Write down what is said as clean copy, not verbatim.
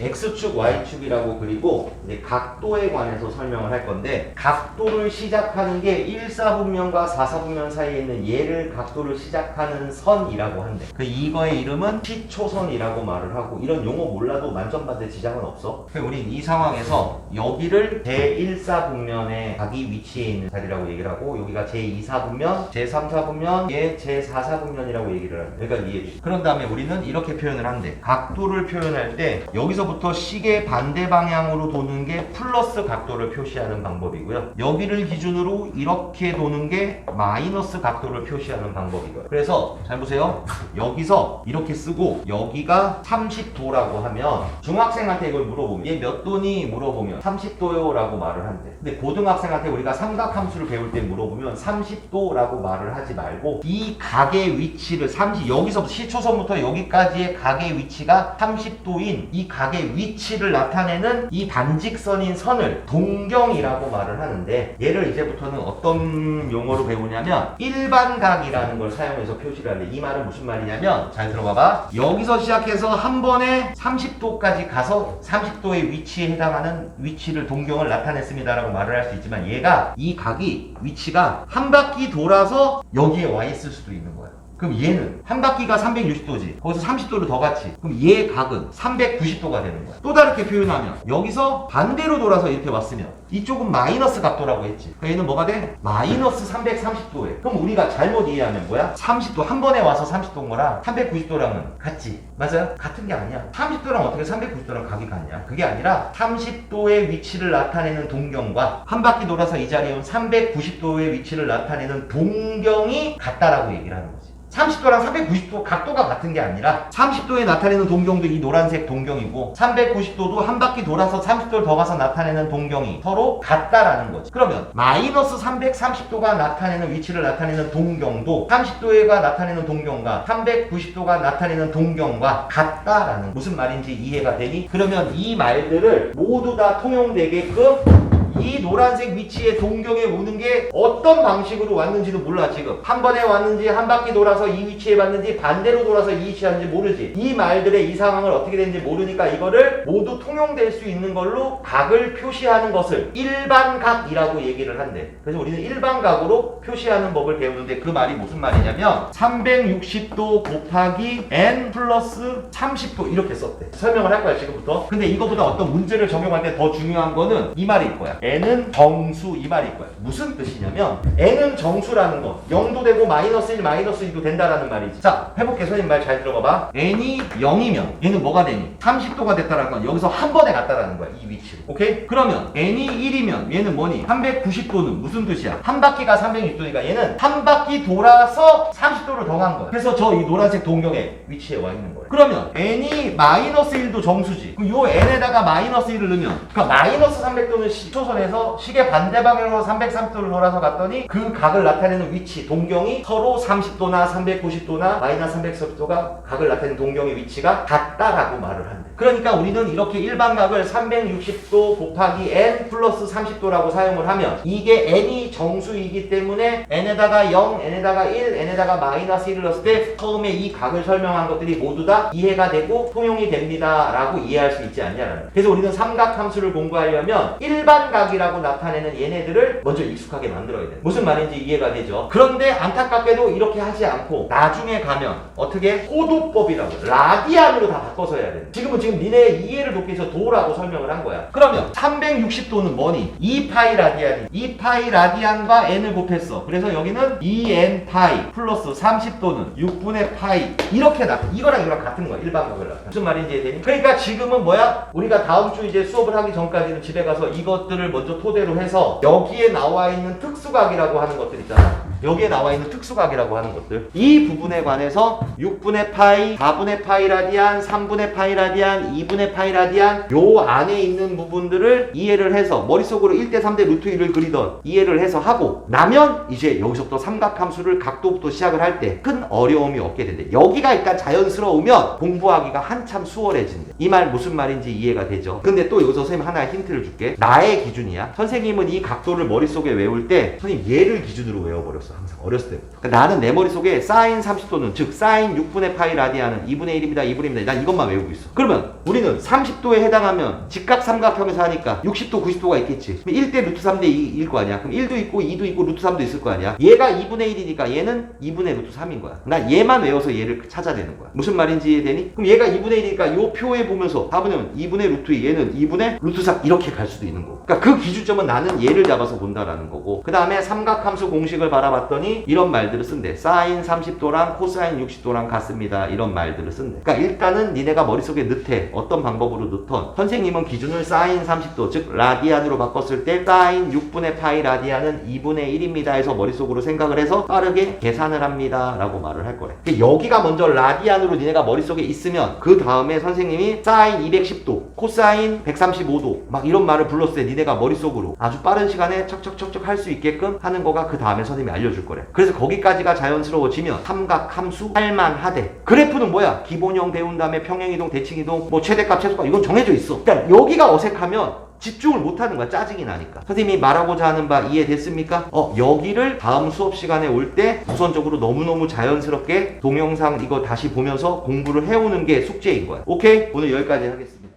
X축, Y축이라고 그리고 이제 각도에 관해서 설명을 할 건데, 각도를 시작하는 게 1사분면과 4사분면 사이에 있는 얘를 각도를 시작하는 선이라고 한대. 이거의 이름은 시초선이라고 말을 하고, 이런 용어 몰라도 만점받을 지장은 없어. 우린 이 상황에서 여기를 제1사분면의 각이 위치해 있는 자리라고 얘기를 하고, 여기가 제2사분면, 제3사분면, 얘 제4사분면이라고 얘기를 한대. 그러니까 이해해. 그런 다음에 우리는 이렇게 표현을 한대. 각도를 표현할 때 여기서부터 시계 반대 방향으로 도는 게 플러스 각도를 표시하는 방법이고요. 여기를 기준으로 이렇게 도는 게 마이너스 각도를 표시하는 방법이고요. 그래서 잘 보세요. 여기서 이렇게 쓰고 여기가 30도라고 하면 중학생한테 이걸 물어보면 얘 몇 도니? 물어보면 30도요 라고 말을 한대. 근데 고등학생한테 우리가 삼각함수를 배울 때 물어보면 30도라고 말을 하지 말고 이 각의 위치를 여기서부터 시초선부터 여기까지의 각의 위치가 30도인 이 각의 위치를 나타내는 이 반직선인 선을 동경이라고 말을 하는데, 얘를 이제부터는 어떤 용어로 배우냐면 일반각이라는 걸 사용해서 표시를 하는데, 이 말은 무슨 말이냐면 잘 들어봐봐. 여기서 시작해서 한 번에 30도까지 가서 30도의 위치에 해당하는 위치를 동경을 나타냈습니다 라고 말을 할 수 있지만, 얘가 이 각이 위치가 한 바퀴 돌아서 여기에 와 있을 수도 있는 거야. 그럼 얘는 한 바퀴가 360도지. 거기서 30도를 더 갔지. 그럼 얘 각은 390도가 되는 거야. 또 다르게 표현하면 여기서 반대로 돌아서 이렇게 왔으면 이쪽은 마이너스 각도라고 했지. 그러니까 얘는 뭐가 돼? 마이너스 330도에. 그럼 우리가 잘못 이해하면 뭐야? 30도 한 번에 와서 30도인 거랑 390도랑은 같지. 맞아요? 같은 게 아니야. 30도랑 어떻게 390도랑 각이 같냐? 그게 아니라 30도의 위치를 나타내는 동경과 한 바퀴 돌아서 이 자리에 온 390도의 위치를 나타내는 동경이 같다라고 얘기를 하는 거지. 30도랑 390도 각도가 같은 게 아니라 30도에 나타내는 동경도 이 노란색 동경이고 390도도 한 바퀴 돌아서 30도를 더 가서 나타내는 동경이 서로 같다라는 거지. 그러면 마이너스 330도가 나타내는 위치를 나타내는 동경도 30도가 나타내는 동경과 390도가 나타내는 동경과 같다라는, 무슨 말인지 이해가 되니? 그러면 이 말들을 모두 다 통용되게끔 이 노란색 위치에 동경에 오는 게 어떤 방식으로 왔는지도 몰라. 지금 한 번에 왔는지 한 바퀴 돌아서 이 위치에 왔는지 반대로 돌아서 이 위치에 왔는지 모르지. 이 말들의 이 상황을 어떻게 되는지 모르니까 이거를 모두 통용될 수 있는 걸로 각을 표시하는 것을 일반각이라고 얘기를 한대. 그래서 우리는 일반각으로 표시하는 법을 배우는데, 그 말이 무슨 말이냐면 360도 곱하기 n 플러스 30도 이렇게 썼대. 설명을 할 거야 지금부터. 근데 이거보다 어떤 문제를 적용할 때 더 중요한 거는 이 말일 거야. n은 정수, 이 말일 거야. 무슨 뜻이냐면 n은 정수라는 건 0도 되고 마이너스 1, 마이너스 2도 된다라는 말이지. 자, 해볼게. 선생님 말 잘 들어봐봐. n이 0이면 얘는 뭐가 되니? 30도가 됐다라는 건 여기서 한 번에 갔다라는 거야. 이 위치로. 오케이? 그러면 n이 1이면 얘는 뭐니? 390도는 무슨 뜻이야? 한 바퀴가 360도니까 얘는 한 바퀴 돌아서 30도를 더 간 거야. 그래서 저 이 노란색 동경에 위치에 와 있는 거야. 그러면 n이 마이너스 1도 정수지. 그럼 요 n에다가 마이너스 1을 넣으면, 그러니까 마이너스 300도는 시초선에서 시계 반대 방향으로 330도를 돌아서 갔더니 그 각을 나타내는 위치, 동경이 서로 30도나 390도나 마이너스 330도가 각을 나타내는 동경의 위치가 같다라고 말을 한대. 그러니까 우리는 이렇게 일반각을 360도 곱하기 n 플러스 30도라고 사용을 하면, 이게 n이 정수이기 때문에 n에다가 0, n에다가 1, n에다가 마이너스 1을 넣었을 때 처음에 이 각을 설명한 것들이 모두 다 이해가 되고 통용이 됩니다 라고 이해할 수 있지 않냐라는. 그래서 우리는 삼각함수를 공부하려면 일반각이라고 나타내는 얘네들을 먼저 익숙하게 만들어야 돼. 무슨 말인지 이해가 되죠? 그런데 안타깝게도 이렇게 하지 않고 나중에 가면 어떻게? 호도법이라고 라디안으로 다 바꿔서 해야 돼. 지금 니네 이해를 돕기 위해서 도라고 설명을 한 거야. 그러면 360도는 뭐니? 2파이 라디안이. 2파이 라디안과 n을 곱했어. 그래서 여기는 2n 파이 플러스 30도는 6분의 파이. 이렇게 이거랑 같은 거야. 일반각을 나타. 무슨 말인지 이해되니? 그러니까 지금은 뭐야? 우리가 다음 주 이제 수업을 하기 전까지는 집에 가서 이것들을 먼저 토대로 해서 여기에 나와 있는 특수각이라고 하는 것들 있잖아. 여기에 나와 있는 특수각이라고 하는 것들, 이 부분에 관해서 6분의 파이, 4분의 파이 라디안, 3분의 파이 라디안, 2분의 파이 라디안 요 안에 있는 부분들을 이해를 해서 머릿속으로 1대 3대 루트 1을 그리던 이해를 해서 하고 나면 이제 여기서부터 삼각함수를 각도부터 시작을 할 때 큰 어려움이 없게 된대. 여기가 일단 자연스러우면 공부하기가 한참 수월해진대. 이 말 무슨 말인지 이해가 되죠? 근데 또 여기서 선생님 하나 힌트를 줄게. 나의 기준이야. 선생님은 이 각도를 머릿속에 외울 때 선생님 얘를 기준으로 외워버렸어. 항상 어렸을 때부터. 그러니까 나는 내 머릿속에 사인 30도는 즉 사인 6분의 파이 라디안은 2분의 1입니다. 2분입니다. 난 이것만 외우고 있어. 그러면 우리는 30도에 해당하면 직각 삼각형에서 하니까 60도 90도가 있겠지. 1대 루트 3대 2일 거 아니야. 그럼 1도 있고 2도 있고 루트 3도 있을 거 아니야. 얘가 2분의 1이니까 얘는 2분의 루트 3인 거야. 나 얘만 외워서 얘를 찾아내는 거야. 무슨 말인지 이해되니? 그럼 얘가 2분의 1이니까 요 표에 보면서 4분의 2분의 루트 2, 얘는 2분의 루트 3 이렇게 갈 수도 있는 거고. 그러니까 그 기준점은 나는 얘를 잡아서 본다라는 거고. 그 다음에 삼각함수 공식을 바라봤더니 이런 말들을 쓴대. 사인 30도랑 코사인 60도랑 같습니다. 이런 말들을 쓴대. 그러니까 일단은 니네가 머릿속에 넣되 어떤 방법으로 넣던 선생님은 기준을 사인 30도 즉 라디안으로 바꿨을 때 사인 6분의 파이 라디안은 2분의 1입니다 해서 머릿속으로 생각을 해서 빠르게 계산을 합니다 라고 말을 할 거래. 여기가 먼저 라디안으로 니네가 머릿속에 있으면 그 다음에 선생님이 사인 210도 코사인 135도 막 이런 말을 불렀을 때 니네가 머릿속으로 아주 빠른 시간에 척척척척 할 수 있게끔 하는 거가 그 다음에 선생님이 알려줄 거래. 그래서 거기까지가 자연스러워지면 삼각함수 할만하대. 그래프는 뭐야? 기본형 배운 다음에 평행이동 대칭이동 뭐 최대값 최소값 이건 정해져 있어. 그러니까 여기가 어색하면 집중을 못하는 거야. 짜증이 나니까. 선생님이 말하고자 하는 바 이해됐습니까? 여기를 다음 수업 시간에 올 때 우선적으로 너무너무 자연스럽게 동영상 이거 다시 보면서 공부를 해오는 게 숙제인 거야. 오케이? 오늘 여기까지 하겠습니다.